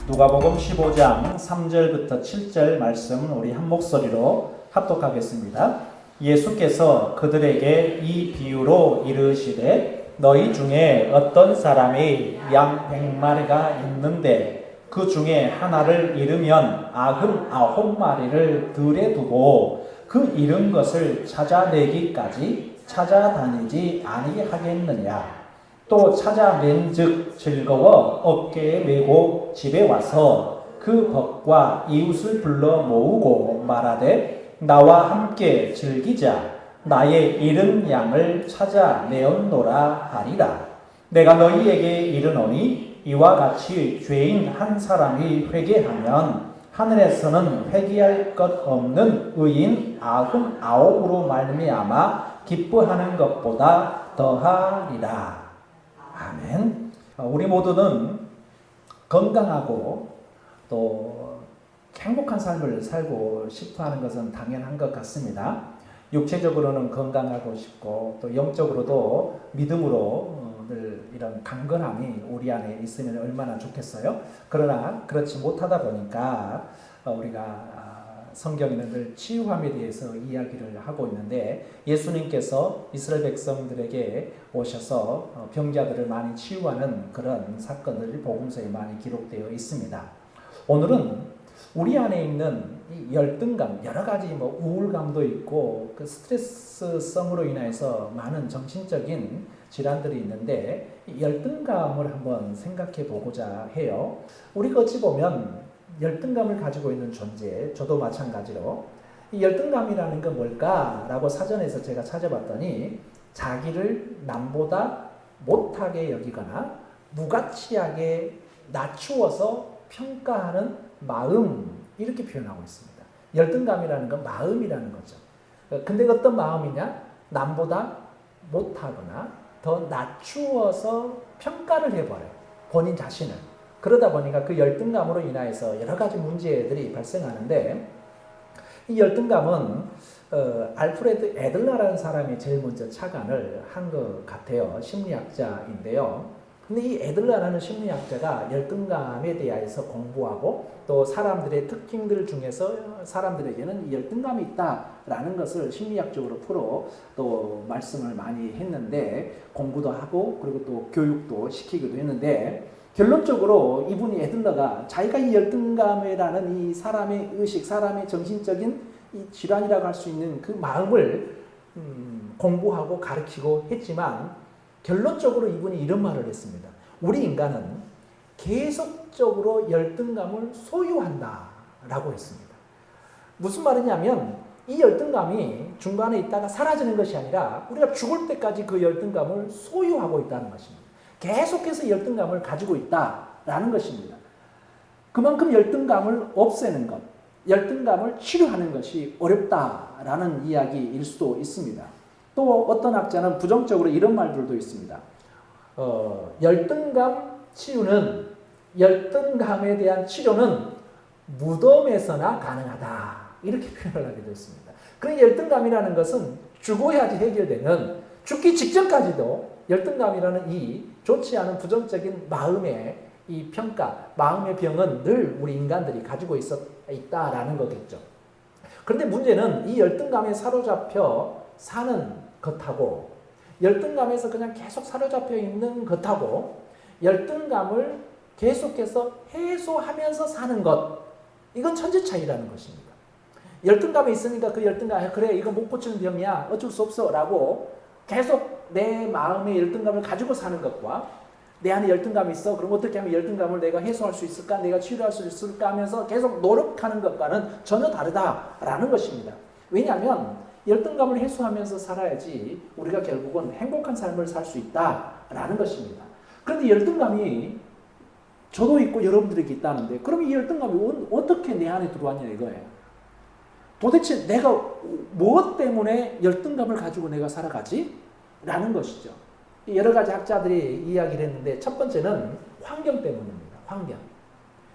누가복음 15장 3절부터 7절 말씀 우리 한 목소리로 합독하겠습니다. 예수께서 그들에게 이 비유로 이르시되 너희 중에 어떤 사람이 양 100마리가 있는데 그 중에 하나를 잃으면 99마리를 들에 두고 그 잃은 것을 찾아내기까지 찾아다니지 아니하겠느냐. 또 찾아낸즉 즐거워 어깨에 메고 집에 와서 그 벗과 이웃을 불러 모으고 말하되 나와 함께 즐기자. 나의 잃은 양을 찾아내었노라 하리라. 내가 너희에게 이르노니 이와 같이 죄인 한 사람이 회개하면 하늘에서는 회개할 것 없는 의인 99으로 말미암아 기뻐하는 것보다 더하리라. 아멘. 우리 모두는 건강하고 또 행복한 삶을 살고 싶어 하는 것은 당연한 것 같습니다. 육체적으로는 건강하고 싶고 또 영적으로도 믿음으로 늘 이런 강건함이 우리 안에 있으면 얼마나 좋겠어요. 그러나 그렇지 못하다 보니까 우리가 성경에는 늘 치유함에 대해서 이야기를 하고 있는데 예수님께서 이스라엘 백성들에게 오셔서 병자들을 많이 치유하는 그런 사건들이 복음서에 많이 기록되어 있습니다. 오늘은 우리 안에 있는 이 열등감, 여러 가지 우울감도 있고 그 스트레스성으로 인해서 많은 정신적인 질환들이 있는데 이 열등감을 한번 생각해 보고자 해요. 우리가 어찌 보면 열등감을 가지고 있는 존재, 저도 마찬가지로 이 열등감이라는 건 뭘까라고 사전에서 제가 찾아봤더니 자기를 남보다 못하게 여기거나 무가치하게 낮추어서 평가하는 마음, 이렇게 표현하고 있습니다. 열등감이라는 건 마음이라는 거죠. 근데 어떤 마음이냐? 남보다 못하거나 더 낮추어서 평가를 해버려요. 본인 자신을. 그러다 보니까 그 열등감으로 인해서 여러 가지 문제들이 발생하는데 이 열등감은 알프레드 애들러라는 사람이 제일 먼저 착안을 한 것 같아요. 심리학자인데요. 근데 이 애들러라는 심리학자가 열등감에 대해서 공부하고 또 사람들의 특징들 중에서 사람들에게는 이 열등감이 있다라는 것을 심리학적으로 풀어 또 말씀을 많이 했는데 공부도 하고 그리고 또 교육도 시키기도 했는데 결론적으로 이분이 애들러가 자기가 이 열등감이라는 이 사람의 의식, 사람의 정신적인 이 질환이라고 할 수 있는 그 마음을 공부하고 가르치고 했지만 결론적으로 이분이 이런 말을 했습니다. 우리 인간은 계속적으로 열등감을 소유한다라고 했습니다. 무슨 말이냐면 이 열등감이 중간에 있다가 사라지는 것이 아니라 우리가 죽을 때까지 그 열등감을 소유하고 있다는 것입니다. 계속해서 열등감을 가지고 있다라는 것입니다. 그만큼 열등감을 없애는 것, 열등감을 치료하는 것이 어렵다라는 이야기일 수도 있습니다. 또 어떤 학자는 부정적으로 이런 말들도 있습니다. 열등감 치유는, 열등감에 대한 치료는 무덤에서나 가능하다. 이렇게 표현을 하기도 했습니다. 그런 열등감이라는 것은 죽어야지 해결되는, 죽기 직전까지도 열등감이라는 이 좋지 않은 부정적인 마음의 이 평가, 마음의 병은 늘 우리 인간들이 가지고 있다라는 거겠죠. 그런데 문제는 이 열등감에 사로잡혀 사는 것하고 열등감에서 그냥 계속 사로잡혀 있는 것하고 열등감을 계속해서 해소하면서 사는 것, 이건 천지 차이라는 것입니다. 열등감이 있으니까 그 열등감, 그래 이거 못 고치는 병이야, 어쩔 수 없어 라고 계속 내 마음의 열등감을 가지고 사는 것과 내 안에 열등감이 있어, 그럼 어떻게 하면 열등감을 내가 해소할 수 있을까, 내가 치료할 수 있을까 하면서 계속 노력하는 것과는 전혀 다르다라는 것입니다. 왜냐하면 열등감을 해소하면서 살아야지 우리가 결국은 행복한 삶을 살 수 있다라는 것입니다. 그런데 열등감이 저도 있고 여러분들에게 있다는데 그럼 이 열등감이 어떻게 내 안에 들어왔냐 이거예요. 도대체 내가 무엇 때문에 열등감을 가지고 내가 살아가지? 라는 것이죠. 여러 가지 학자들이 이야기를 했는데 첫 번째는 환경 때문입니다. 환경.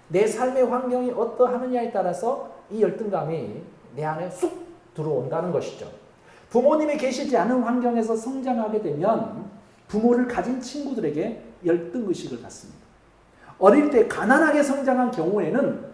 내 삶의 환경이 어떠하느냐에 따라서 이 열등감이 내 안에 쑥 들어온다는 것이죠. 부모님이 계시지 않은 환경에서 성장하게 되면 부모를 가진 친구들에게 열등의식을 갖습니다. 어릴 때 가난하게 성장한 경우에는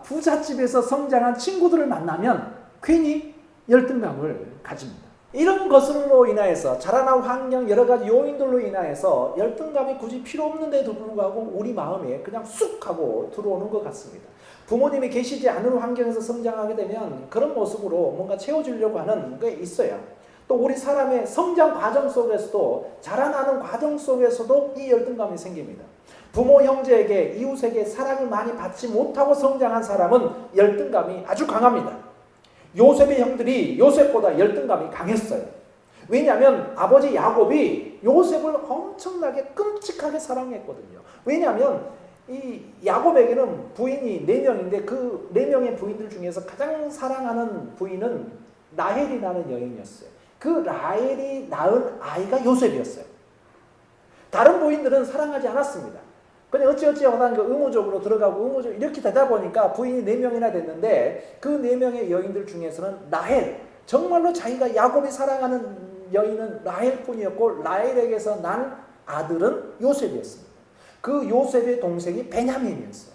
부잣집에서 성장한 친구들을 만나면 괜히 열등감을 가집니다. 이런 것으로 인하여서 자라난 환경 여러 가지 요인들로 인하여서 열등감이 굳이 필요 없는데도 불구하고 우리 마음에 그냥 쑥 하고 들어오는 것 같습니다. 부모님이 계시지 않은 환경에서 성장하게 되면 그런 모습으로 뭔가 채워주려고 하는 게 있어요. 또 우리 사람의 성장 과정 속에서도 자라나는 과정 속에서도 이 열등감이 생깁니다. 부모 형제에게 이웃에게 사랑을 많이 받지 못하고 성장한 사람은 열등감이 아주 강합니다. 요셉의 형들이 요셉보다 열등감이 강했어요. 왜냐하면 아버지 야곱이 요셉을 엄청나게 끔찍하게 사랑했거든요. 왜냐하면 이 야곱에게는 부인이 4명인데 그 4명의 부인들 중에서 가장 사랑하는 부인은 라헬이라는 여인이었어요. 그 라헬이 낳은 아이가 요셉이었어요. 다른 부인들은 사랑하지 않았습니다. 그냥 어찌어찌 하다 그 의무적으로 들어가고 의무적으로 이렇게 되다 보니까 부인이 4명이나 됐는데 그 4명의 여인들 중에서는 라헬, 정말로 자기가 야곱이 사랑하는 여인은 라헬뿐이었고 라헬에게서 난 아들은 요셉이었습니다. 그 요셉의 동생이 베냐민이었어요.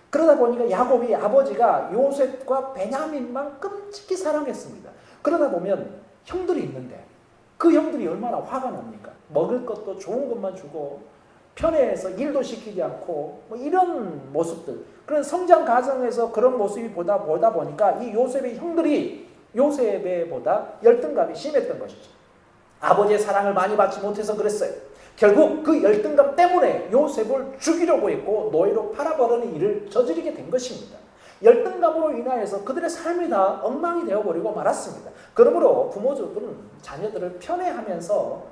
그러다 보니까 야곱이 아버지가 요셉과 베냐민만 끔찍히 사랑했습니다. 그러다 보면 형들이 있는데 그 형들이 얼마나 화가 납니까? 먹을 것도 좋은 것만 주고 편애해서 일도 시키지 않고 뭐 이런 모습들. 그런 성장 과정에서 그런 모습이 보다 보니까 이 요셉의 형들이 요셉보다 열등감이 심했던 것이죠. 아버지의 사랑을 많이 받지 못해서 그랬어요. 결국 그 열등감 때문에 요셉을 죽이려고 했고 노예로 팔아버리는 일을 저지르게 된 것입니다. 열등감으로 인하여서 그들의 삶이 다 엉망이 되어버리고 말았습니다. 그러므로 부모들은 자녀들을 편애하면서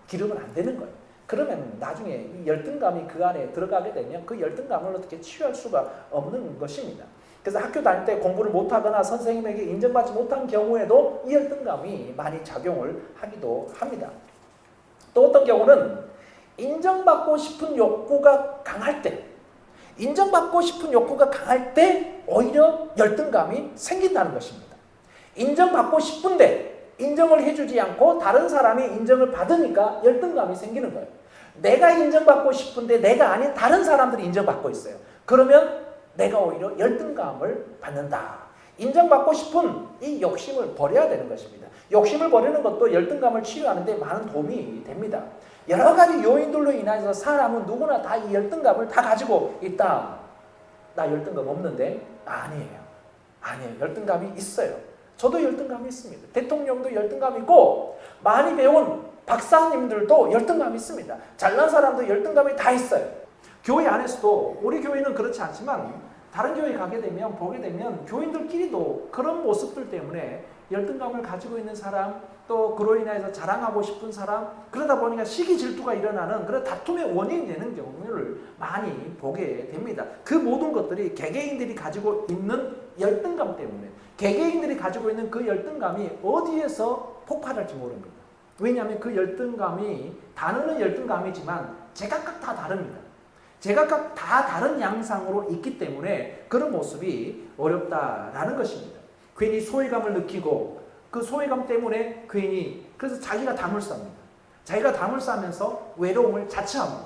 기르면 안 되는 거예요. 그러면 나중에 이 열등감이 그 안에 들어가게 되면 그 열등감을 어떻게 치유할 수가 없는 것입니다. 그래서 학교 다닐 때 공부를 못하거나 선생님에게 인정받지 못한 경우에도 이 열등감이 많이 작용을 하기도 합니다. 또 어떤 경우는 인정받고 싶은 욕구가 강할 때 오히려 열등감이 생긴다는 것입니다. 인정받고 싶은데 인정을 해주지 않고 다른 사람이 인정을 받으니까 열등감이 생기는 거예요. 내가 인정받고 싶은데 내가 아닌 다른 사람들이 인정받고 있어요. 그러면 내가 오히려 열등감을 받는다. 인정받고 싶은 이 욕심을 버려야 되는 것입니다. 욕심을 버리는 것도 열등감을 치유하는 데 많은 도움이 됩니다. 여러 가지 요인들로 인해서 사람은 누구나 다 이 열등감을 다 가지고 있다. 나 열등감 없는데? 아니에요. 열등감이 있어요. 저도 열등감이 있습니다. 대통령도 열등감이 있고 많이 배운 박사님들도 열등감이 있습니다. 잘난 사람도 열등감이 다 있어요. 교회 안에서도 우리 교회는 그렇지 않지만 다른 교회 가게 되면 보게 되면 교인들끼리도 그런 모습들 때문에 열등감을 가지고 있는 사람 또 그로 인해서 자랑하고 싶은 사람 그러다 보니까 시기 질투가 일어나는 그런 다툼의 원인이 되는 경우를 많이 보게 됩니다. 그 모든 것들이 개개인들이 가지고 있는 열등감 때문에 개개인들이 가지고 있는 그 열등감이 어디에서 폭발할지 모릅니다. 왜냐하면 그 열등감이 단어는 열등감이지만 제각각 다 다릅니다. 제각각 다 다른 양상으로 있기 때문에 그런 모습이 어렵다라는 것입니다. 괜히 소외감을 느끼고 그 소외감 때문에 괜히 그래서 자기가 담을 쌉니다. 자기가 담을 싸면서 외로움을 자처합니다.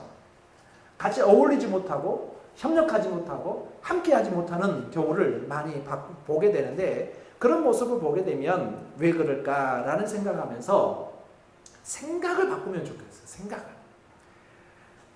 같이 어울리지 못하고 협력하지 못하고 함께하지 못하는 경우를 많이 보게 되는데 그런 모습을 보게 되면 왜 그럴까라는 생각하면서 생각을 바꾸면 좋겠어요.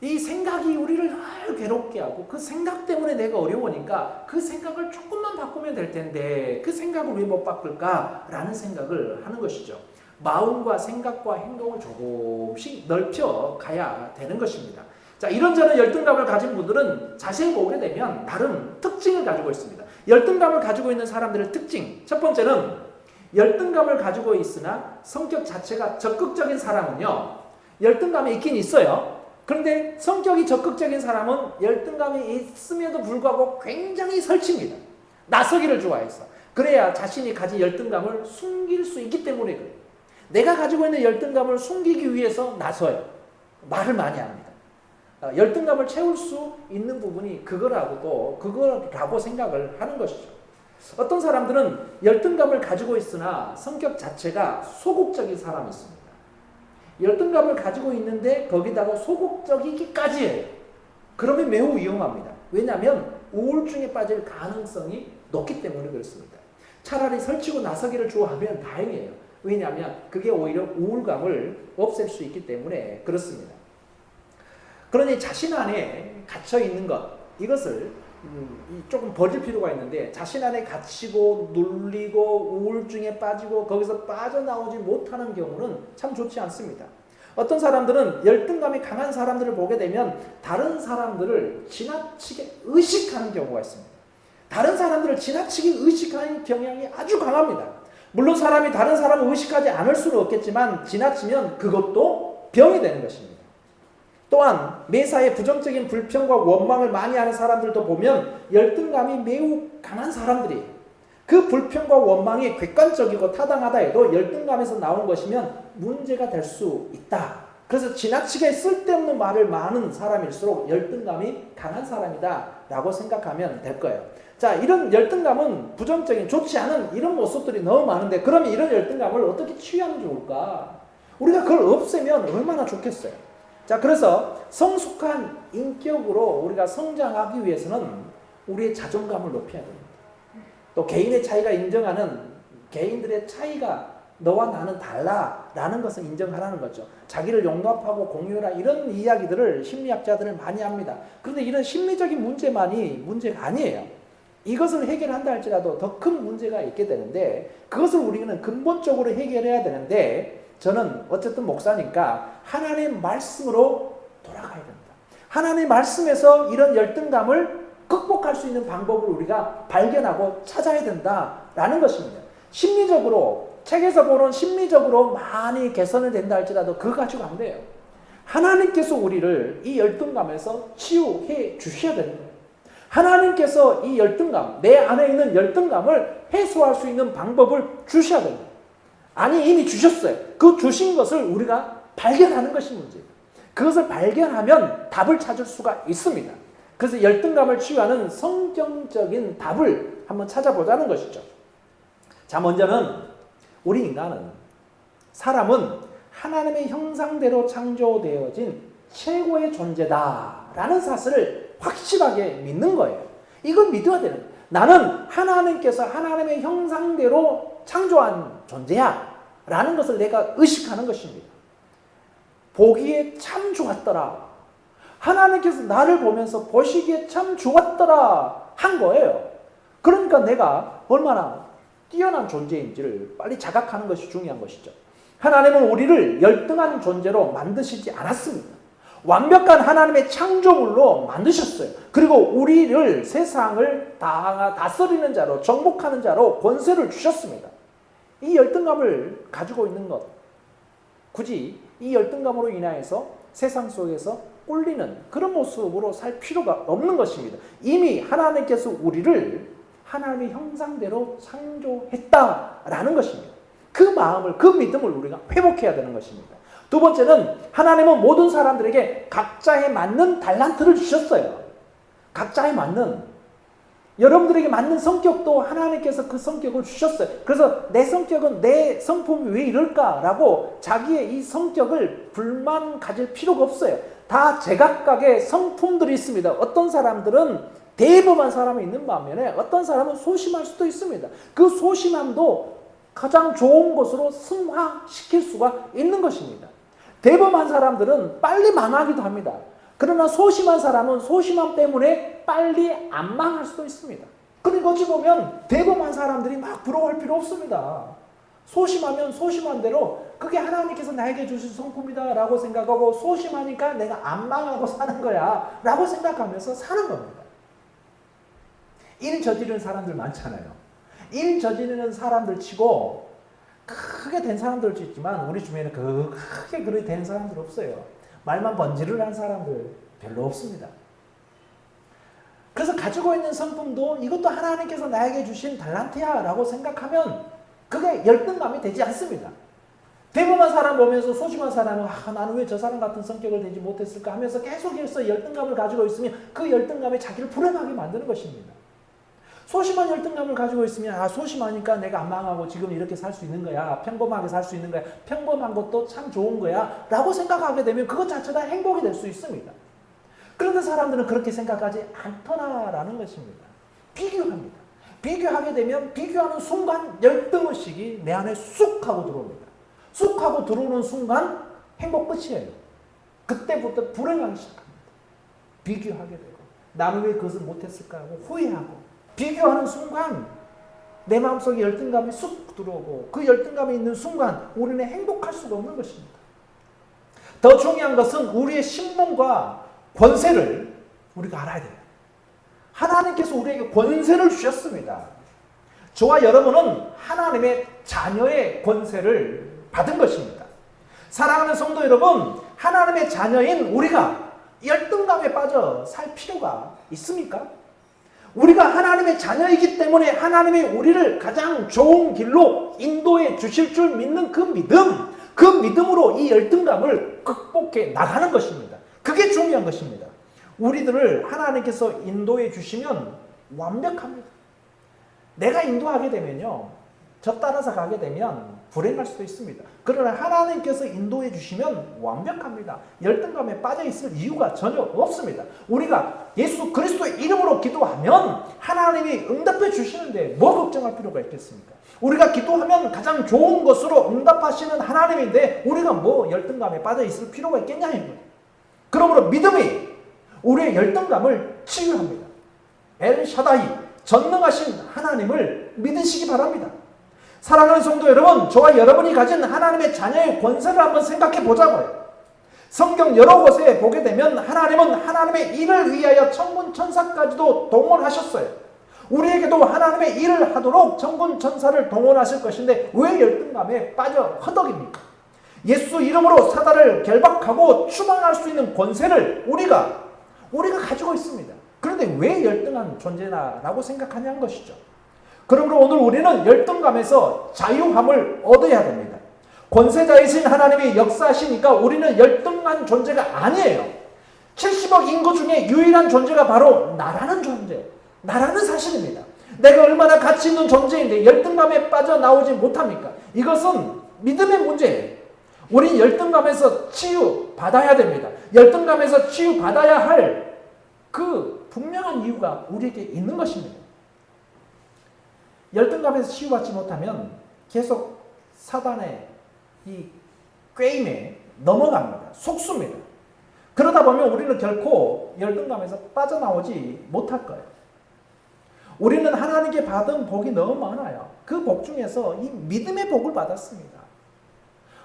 이 생각이 우리를 괴롭게 하고 그 생각 때문에 내가 어려우니까 그 생각을 조금만 바꾸면 될 텐데 그 생각을 왜 못 바꿀까라는 생각을 하는 것이죠. 마음과 생각과 행동을 조금씩 넓혀 가야 되는 것입니다. 자, 이런저런 열등감을 가진 분들은 자세히 보게 되면 다른 특징을 가지고 있습니다. 열등감을 가지고 있는 사람들의 특징. 첫 번째는 열등감을 가지고 있으나 성격 자체가 적극적인 사람은요. 열등감이 있긴 있어요. 그런데 성격이 적극적인 사람은 열등감이 있음에도 불구하고 굉장히 설칩니다. 나서기를 좋아해서. 그래야 자신이 가진 열등감을 숨길 수 있기 때문에 그래요. 내가 가지고 있는 열등감을 숨기기 위해서 나서요. 말을 많이 합니다. 열등감을 채울 수 있는 부분이 그거라고 생각을 하는 것이죠. 어떤 사람들은 열등감을 가지고 있으나 성격 자체가 소극적인 사람이 있습니다. 열등감을 가지고 있는데 거기다가 소극적이기까지 해요. 그러면 매우 위험합니다. 왜냐하면 우울증에 빠질 가능성이 높기 때문에 그렇습니다. 차라리 설치고 나서기를 좋아하면 다행이에요. 왜냐하면 그게 오히려 우울감을 없앨 수 있기 때문에 그렇습니다. 그러니 자신 안에 갇혀 있는 것, 이것을 조금 버릴 필요가 있는데, 자신 안에 갇히고 눌리고 우울증에 빠지고 거기서 빠져나오지 못하는 경우는 참 좋지 않습니다. 어떤 사람들은 열등감이 강한 사람들을 보게 되면 다른 사람들을 지나치게 의식하는 경우가 있습니다. 다른 사람들을 지나치게 의식하는 경향이 아주 강합니다. 물론 사람이 다른 사람을 의식하지 않을 수는 없겠지만 지나치면 그것도 병이 되는 것입니다. 또한 매사에 부정적인 불평과 원망을 많이 하는 사람들도 보면 열등감이 매우 강한 사람들이, 그 불평과 원망이 객관적이고 타당하다 해도 열등감에서 나온 것이면 문제가 될 수 있다. 그래서 지나치게 쓸데없는 말을 많은 사람일수록 열등감이 강한 사람이다 라고 생각하면 될 거예요. 자, 이런 열등감은 부정적인 좋지 않은 이런 모습들이 너무 많은데, 그러면 이런 열등감을 어떻게 치유하면 좋을까? 우리가 그걸 없애면 얼마나 좋겠어요. 자, 그래서 성숙한 인격으로 우리가 성장하기 위해서는 우리의 자존감을 높여야 됩니다. 또 개인의 차이가 인정하는, 개인들의 차이가 너와 나는 달라라는 것을 인정하라는 거죠. 자기를 용납하고 공유하라, 이런 이야기들을 심리학자들은 많이 합니다. 그런데 이런 심리적인 문제만이 문제가 아니에요. 이것을 해결한다 할지라도 더 큰 문제가 있게 되는데, 그것을 우리는 근본적으로 해결해야 되는데, 저는 어쨌든 목사니까 하나님의 말씀으로 돌아가야 됩니다. 하나님의 말씀에서 이런 열등감을 극복할 수 있는 방법을 우리가 발견하고 찾아야 된다라는 것입니다. 심리적으로, 책에서 보는 심리적으로 많이 개선이 된다 할지라도 그거 가지고 안 돼요. 하나님께서 우리를 이 열등감에서 치유해 주셔야 되는 거예요. 하나님께서 이 열등감, 내 안에 있는 열등감을 해소할 수 있는 방법을 주셔야 됩니다. 아니, 이미 주셨어요. 그 주신 것을 우리가 발견하는 것이 문제예요. 그것을 발견하면 답을 찾을 수가 있습니다. 그래서 열등감을 치유하는 성경적인 답을 한번 찾아보자는 것이죠. 자, 먼저는 우리 인간은, 사람은 하나님의 형상대로 창조되어진 최고의 존재다라는 사실을 확실하게 믿는 거예요. 이걸 믿어야 되는 거예요. 나는 하나님께서 하나님의 형상대로 창조한 존재야 라는 것을 내가 의식하는 것입니다. 보기에 참 좋았더라, 하나님께서 나를 보면서 보시기에 참 좋았더라 한 거예요. 그러니까 내가 얼마나 뛰어난 존재인지를 빨리 자각하는 것이 중요한 것이죠. 하나님은 우리를 열등한 존재로 만드시지 않았습니다. 완벽한 하나님의 창조물로 만드셨어요. 그리고 우리를, 세상을 다스리는 자로, 정복하는 자로 권세를 주셨습니다. 이 열등감을 가지고 있는 것, 굳이 이 열등감으로 인하여서 세상 속에서 꼴리는 그런 모습으로 살 필요가 없는 것입니다. 이미 하나님께서 우리를 하나님의 형상대로 창조했다라는 것입니다. 그 마음을, 그 믿음을 우리가 회복해야 되는 것입니다. 두 번째는, 하나님은 모든 사람들에게 각자에 맞는 달란트를 주셨어요. 각자에 맞는, 여러분들에게 맞는 성격도 하나님께서 그 성격을 주셨어요. 그래서 내 성격은, 내 성품이 왜 이럴까라고 자기의 이 성격을 불만 가질 필요가 없어요. 다 제각각의 성품들이 있습니다. 어떤 사람들은 대범한 사람이 있는 반면에 어떤 사람은 소심할 수도 있습니다. 그 소심함도 가장 좋은 것으로 승화시킬 수가 있는 것입니다. 대범한 사람들은 빨리 망하기도 합니다. 그러나 소심한 사람은 소심함 때문에 빨리 안 망할 수도 있습니다. 그러니까 어찌 보면 대범한 사람들이 막 부러워할 필요 없습니다. 소심하면 소심한 대로 그게 하나님께서 나에게 주신 성품이다 라고 생각하고, 소심하니까 내가 안 망하고 사는 거야 라고 생각하면서 사는 겁니다. 일 저지르는 사람들 많잖아요. 일 저지르는 사람들 치고 크게 된 사람들도 있지만 우리 주변에 크게 그렇게 된 사람들 없어요. 말만 번지르르 한 사람들 별로 없습니다. 그래서 가지고 있는 성품도 이것도 하나님께서 나에게 주신 달란트야 라고 생각하면 그게 열등감이 되지 않습니다. 대범한 사람 보면서 소심한 사람은 나는 왜 저 사람 같은 성격을 내지 못했을까 하면서 계속해서 열등감을 가지고 있으면 그 열등감이 자기를 불행하게 만드는 것입니다. 소심한 열등감을 가지고 있으면 소심하니까 내가 안 망하고 지금 이렇게 살 수 있는 거야. 평범하게 살 수 있는 거야. 평범한 것도 참 좋은 거야. 라고 생각하게 되면 그것 자체가 행복이 될 수 있습니다. 그런데 사람들은 그렇게 생각하지 않더라라는 것입니다. 비교합니다. 비교하게 되면 비교하는 순간 열등의식이 내 안에 쑥 하고 들어옵니다. 쑥 하고 들어오는 순간 행복 끝이에요. 그때부터 불행하기 시작합니다. 비교하게 되고 나는 왜 그것을 못했을까 하고 후회하고 비교하는 순간 내 마음속에 열등감이 쑥 들어오고 그 열등감이 있는 순간 우리는 행복할 수가 없는 것입니다. 더 중요한 것은 우리의 신분과 권세를 우리가 알아야 돼요. 하나님께서 우리에게 권세를 주셨습니다. 저와 여러분은 하나님의 자녀의 권세를 받은 것입니다. 사랑하는 성도 여러분, 하나님의 자녀인 우리가 열등감에 빠져 살 필요가 있습니까? 우리가 하나님의 자녀이기 때문에 하나님이 우리를 가장 좋은 길로 인도해 주실 줄 믿는 그 믿음으로 이 열등감을 극복해 나가는 것입니다. 그게 중요한 것입니다. 우리들을 하나님께서 인도해 주시면 완벽합니다. 내가 인도하게 되면요, 저 따라서 가게 되면 불행할 수도 있습니다. 그러나 하나님께서 인도해 주시면 완벽합니다. 열등감에 빠져 있을 이유가 전혀 없습니다. 우리가 예수 그리스도의 이름으로 기도하면 하나님이 응답해 주시는데 뭐 걱정할 필요가 있겠습니까? 우리가 기도하면 가장 좋은 것으로 응답하시는 하나님인데 우리가 뭐 열등감에 빠져 있을 필요가 있겠냐 이거예요. 그러므로 믿음이 우리의 열등감을 치유합니다. 엘샤다이, 전능하신 하나님을 믿으시기 바랍니다. 사랑하는 성도 여러분, 저와 여러분이 가진 하나님의 자녀의 권세를 한번 생각해 보자고요. 성경 여러 곳에 보게 되면 하나님은 하나님의 일을 위하여 천군 천사까지도 동원하셨어요. 우리에게도 하나님의 일을 하도록 천군 천사를 동원하실 것인데 왜 열등감에 빠져 허덕입니까? 예수 이름으로 사단을 결박하고 추방할 수 있는 권세를 우리가 가지고 있습니다. 그런데 왜 열등한 존재나라고 생각하냐는 것이죠. 그러므로 오늘 우리는 열등감에서 자유함을 얻어야 됩니다. 권세자이신 하나님이 역사하시니까 우리는 열등한 존재가 아니에요. 70억 인구 중에 유일한 존재가 바로 나라는 존재, 나라는 사실입니다. 내가 얼마나 가치 있는 존재인데 열등감에 빠져나오지 못합니까? 이것은 믿음의 문제예요. 우린 열등감에서 치유받아야 됩니다. 열등감에서 치유받아야 할 그 분명한 이유가 우리에게 있는 것입니다. 열등감에서 치유받지 못하면 계속 사단의 이 꾀임에 넘어갑니다. 속습니다. 그러다 보면 우리는 결코 열등감에서 빠져나오지 못할 거예요. 우리는 하나님께 받은 복이 너무 많아요. 그 복 중에서 이 믿음의 복을 받았습니다.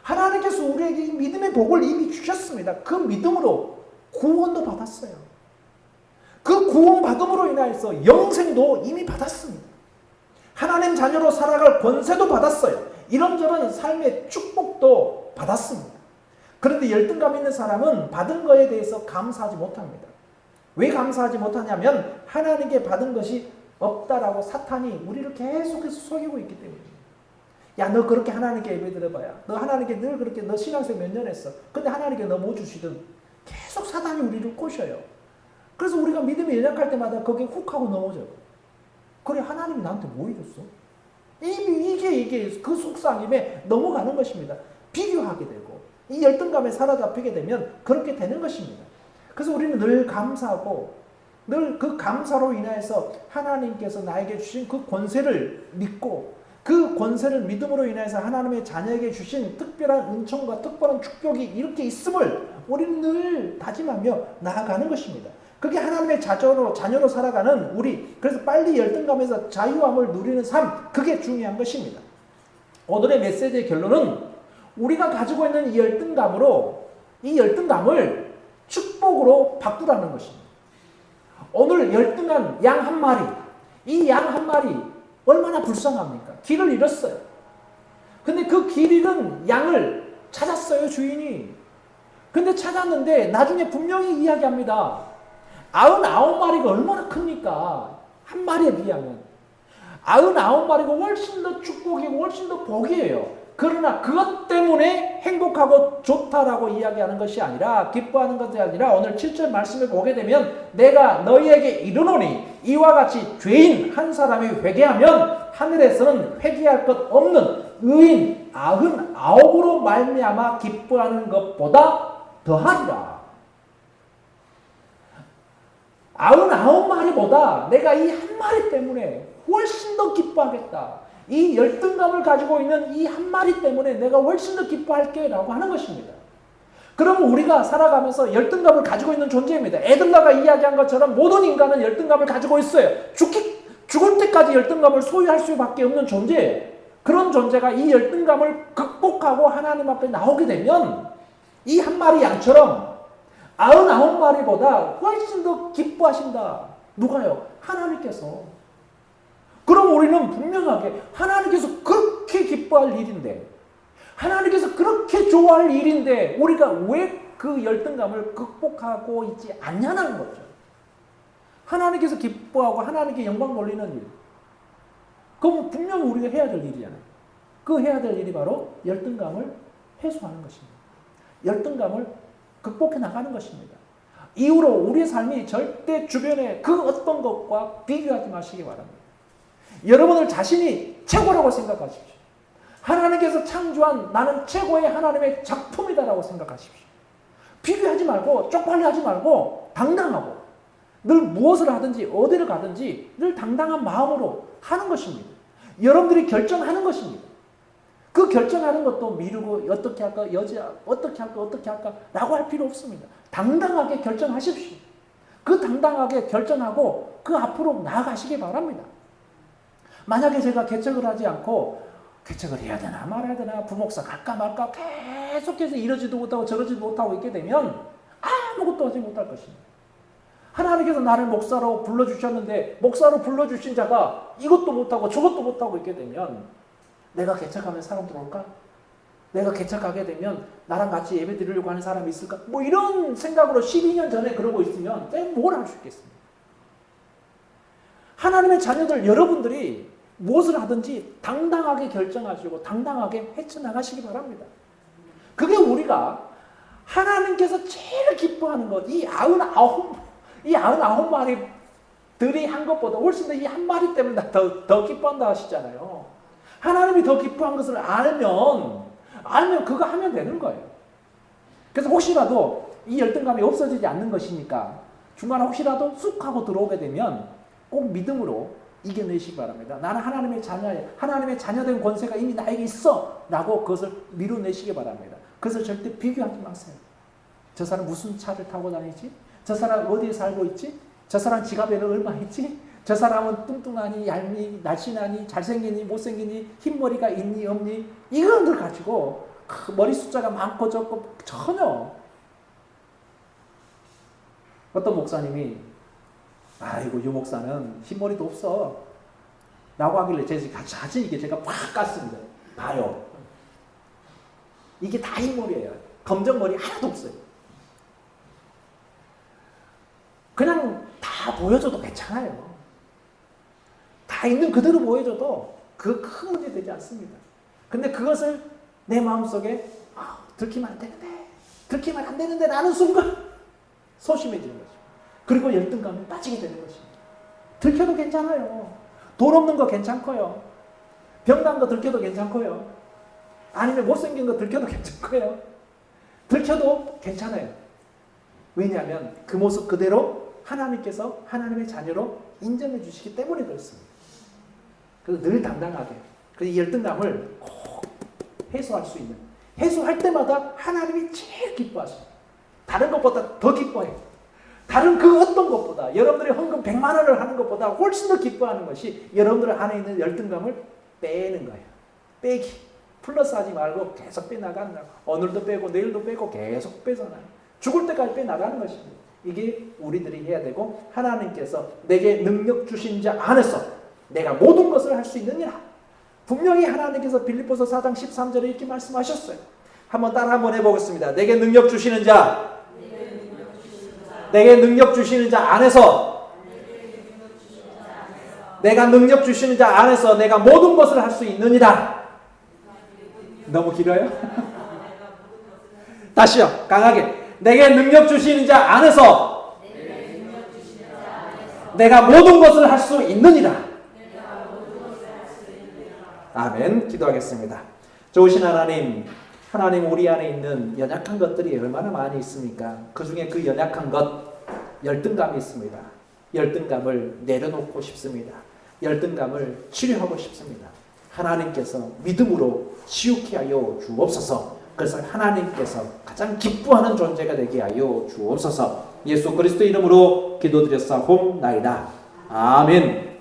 하나님께서 우리에게 이 믿음의 복을 이미 주셨습니다. 그 믿음으로 구원도 받았어요. 그 구원 받음으로 인하여서 영생도 이미 받았습니다. 하나님 자녀로 살아갈 권세도 받았어요. 이런저런 삶의 축복도 받았습니다. 그런데 열등감 있는 사람은 받은 거에 대해서 감사하지 못합니다. 왜 감사하지 못하냐면 하나님께 받은 것이 없다라고 사탄이 우리를 계속해서 속이고 있기 때문입니다. 야, 너 그렇게 하나님께 예배 드려봐야. 너 하나님께 늘 그렇게 너 신앙생 몇 년 했어. 근데 하나님께 너 뭐 주시든 계속 사단이 우리를 꼬셔요. 그래서 우리가 믿음이 연약할 때마다 거기에 훅 하고 넘어져요. 그래, 하나님이 나한테 뭐 해줬어? 이게 그 속상임에 넘어가는 것입니다. 비교하게 되고 이 열등감에 사로잡히게 되면 그렇게 되는 것입니다. 그래서 우리는 늘 감사하고 늘 그 감사로 인해서 하나님께서 나에게 주신 그 권세를 믿고 그 권세를 믿음으로 인해서 하나님의 자녀에게 주신 특별한 은총과 특별한 축복이 이렇게 있음을 우리는 늘 다짐하며 나아가는 것입니다. 그게 하나님의 자녀로 살아가는 우리, 그래서 빨리 열등감에서 자유함을 누리는 삶, 그게 중요한 것입니다. 오늘의 메시지의 결론은 우리가 가지고 있는 이 열등감을 축복으로 바꾸라는 것입니다. 오늘 열등한 양 한 마리, 이 양 한 마리 얼마나 불쌍합니까? 길을 잃었어요. 근데 그 길 잃은 양을 찾았어요, 주인이. 근데 찾았는데 나중에 분명히 이야기합니다. 99마리가 얼마나 큽니까? 한 마리에 비하면. 99마리가 훨씬 더 축복이고 훨씬 더 복이에요. 그러나 그것 때문에 행복하고 좋다라고 이야기하는 것이 아니라, 기뻐하는 것이 아니라, 오늘 7절 말씀을 보게 되면 내가 너희에게 이르노니 이와 같이 죄인 한 사람이 회개하면 하늘에서는 회개할 것 없는 의인 99으로 말미암아 기뻐하는 것보다 더하리라. 99마리보다 내가 이 한 마리 때문에 훨씬 더 기뻐하겠다. 이 열등감을 가지고 있는 이 한 마리 때문에 내가 훨씬 더 기뻐할게 라고 하는 것입니다. 그러면 우리가 살아가면서 열등감을 가지고 있는 존재입니다. 에들라가 이야기한 것처럼 모든 인간은 열등감을 가지고 있어요. 죽을 때까지 열등감을 소유할 수밖에 없는 존재예요. 그런 존재가 이 열등감을 극복하고 하나님 앞에 나오게 되면 이 한 마리 양처럼 99마리보다 훨씬 더 기뻐하신다. 누가요? 하나님께서. 그럼 우리는 분명하게 하나님께서 그렇게 기뻐할 일인데, 하나님께서 그렇게 좋아할 일인데 우리가 왜 그 열등감을 극복하고 있지 않냐는 거죠. 하나님께서 기뻐하고 하나님께 영광 돌리는 일, 그럼 분명히 우리가 해야 될 일이잖아요. 그 해야 될 일이 바로 열등감을 해소하는 것입니다. 열등감을 극복해 나가는 것입니다. 이후로 우리의 삶이 절대 주변의 그 어떤 것과 비교하지 마시기 바랍니다. 여러분들 자신이 최고라고 생각하십시오. 하나님께서 창조한 나는 최고의 하나님의 작품이다라고 생각하십시오. 비교하지 말고 쪽팔려하지 말고 당당하고 늘 무엇을 하든지 어디를 가든지 늘 당당한 마음으로 하는 것입니다. 여러분들이 결정하는 것입니다. 그 결정하는 것도 미루고 어떻게 할까, 어떻게 할까 라고 할 필요 없습니다. 당당하게 결정하십시오. 그 당당하게 결정하고 그 앞으로 나아가시기 바랍니다. 만약에 제가 개척을 하지 않고 개척을 해야 되나 말아야 되나, 부목사 갈까 말까 계속해서 이러지도 못하고 저러지도 못하고 있게 되면 아무것도 하지 못할 것입니다. 하나님께서 나를 목사로 불러주셨는데 목사로 불러주신 자가 이것도 못하고 저것도 못하고 있게 되면 내가 개척하면 사람들 올까? 내가 개척하게 되면 나랑 같이 예배 드리려고 하는 사람이 있을까? 뭐 이런 생각으로 12년 전에 그러고 있으면 내가 뭘 할 수 있겠습니까? 하나님의 자녀들 여러분들이 무엇을 하든지 당당하게 결정하시고 당당하게 헤쳐나가시기 바랍니다. 그게 우리가 하나님께서 제일 기뻐하는 것, 이 99마리들이 한 것보다 훨씬 더 이 한 마리 때문에 더 기뻐한다 하시잖아요. 하나님이 더 기뻐한 것을 알면 그거 하면 되는 거예요. 그래서 혹시라도 이 열등감이 없어지지 않는 것이니까 중간에 혹시라도 쑥 하고 들어오게 되면 꼭 믿음으로 이겨내시기 바랍니다. 나는 하나님의 자녀예요. 하나님의 자녀된 권세가 이미 나에게 있어 라고 그것을 밀어내시기 바랍니다. 그것을 절대 비교하지 마세요. 저 사람 무슨 차를 타고 다니지? 저 사람 어디에 살고 있지? 저 사람 지갑에는 얼마 있지? 저 사람은 뚱뚱하니 얇니 날씬하니 잘생기니 못생기니 흰머리가 있니 없니 이거를 가지고 머리 숫자가 많고 적고 전혀. 어떤 목사님이 아이고 이 목사는 흰머리도 없어 라고 하길래 제가 자신 있게 제가 팍 깠습니다. 봐요. 이게 다 흰머리예요. 검정머리 하나도 없어요. 그냥 다 보여줘도 괜찮아요. 다 있는 그대로 보여줘도 그 큰 문제 되지 않습니다. 근데 그것을 내 마음속에 들키면 안 되는데 라는 순간 소심해지는 거죠. 그리고 열등감에 빠지게 되는 것입니다. 들켜도 괜찮아요. 돈 없는 거 괜찮고요. 병난 거 들켜도 괜찮고요. 아니면 못생긴 거 들켜도 괜찮고요. 들켜도 괜찮아요. 왜냐하면 그 모습 그대로 하나님께서 하나님의 자녀로 인정해 주시기 때문에 그렇습니다. 그래서 늘 당당하게 이 열등감을 꼭 해소할 수 있는, 해소할 때마다 하나님이 제일 기뻐하십니다. 다른 것보다 더 기뻐해요. 다른 그 어떤 것보다, 여러분들이 헌금 100만 원을 하는 것보다 훨씬 더 기뻐하는 것이 여러분들 안에 있는 열등감을 빼는 거예요. 빼기. 플러스하지 말고 계속 빼나간다. 오늘도 빼고 내일도 빼고 계속 빼잖아요. 죽을 때까지 빼나가는 것입니다. 이게 우리들이 해야 되고, 하나님께서 내게 능력 주신 자 안에서 내가 모든 것을 할 수 있느니라. 분명히 하나님께서 빌립보서 4장 13절에 이렇게 말씀하셨어요. 한번 따라 한번 해보겠습니다. 내게 능력 주시는 자, 내게 능력 주시는 자 안에서, 내가 능력 주시는 자 안에서 내가 모든 것을 할 수 있느니라. 너무 길어요? 다시요. 강하게. 내게 능력 주시는 자 안에서 내가 모든 것을 할 수 있느니라. 아멘. 기도하겠습니다. 좋으신 하나님, 하나님 우리 안에 있는 연약한 것들이 얼마나 많이 있습니까? 그 중에 그 연약한 것, 열등감이 있습니다. 열등감을 내려놓고 싶습니다. 열등감을 치료하고 싶습니다. 하나님께서 믿음으로 치유케 하여 주옵소서. 그래서 하나님께서 가장 기뻐하는 존재가 되게 하여 주옵소서. 예수 그리스도 이름으로 기도드렸사옵나이다. 아멘.